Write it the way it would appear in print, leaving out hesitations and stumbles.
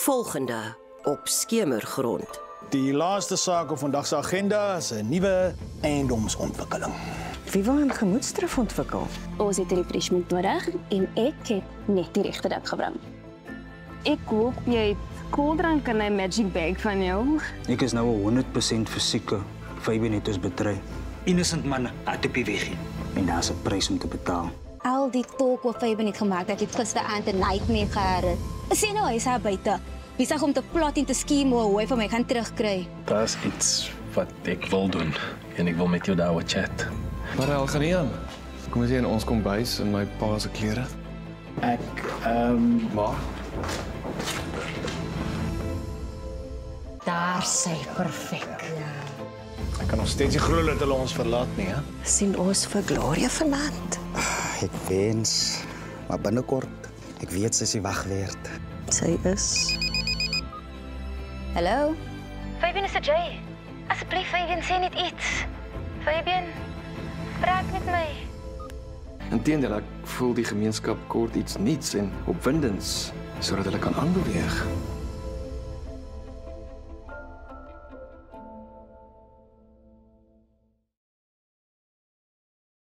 volgende op Skemergrond. Die laaste saak op vandag se agenda is 'n nuwe eiendomsontwikkeling. Wie wil 'n gemoedsdrif ontwikkel? Ons het 'n refreshment nodig en ek het net die regte ding gebring. Ek hoop jy het koeldrank in 'n magic bag van jou. Ek is nou 100% verseker. Fabian het ons betry. Innocent man, uit op die weg. En daar's 'n prys om te betaal. Al die talk wat Fabian het gemaak dat jy gisteraand 'n nightmare gehad het. Sien nou, hy's daar buite. Besig om te plot en te scheme hoe hy van my gaan terugkry. Daar's iets wat ek wil doen en ek wil met jou daaroor chat. Maar al gaan nie aan. Kom ons sien ons kombuis in my pa se klere. Maar Daar sy perfek. Ek kan nog steeds nie glo dat hulle ons verlaat nie, hè? Sien ons vir Gloria vanaand? Ek wens, maar binnekort, ek weet sy is die wag werd. Sy is. Hallo? Fabian is Jay. Asseblief Fabian, sê net iets. Fabian, praat met my. inteendeel, ek voel die gemeenskap kort iets nuuts en opwindends sodat hulle kan aanbeweeg.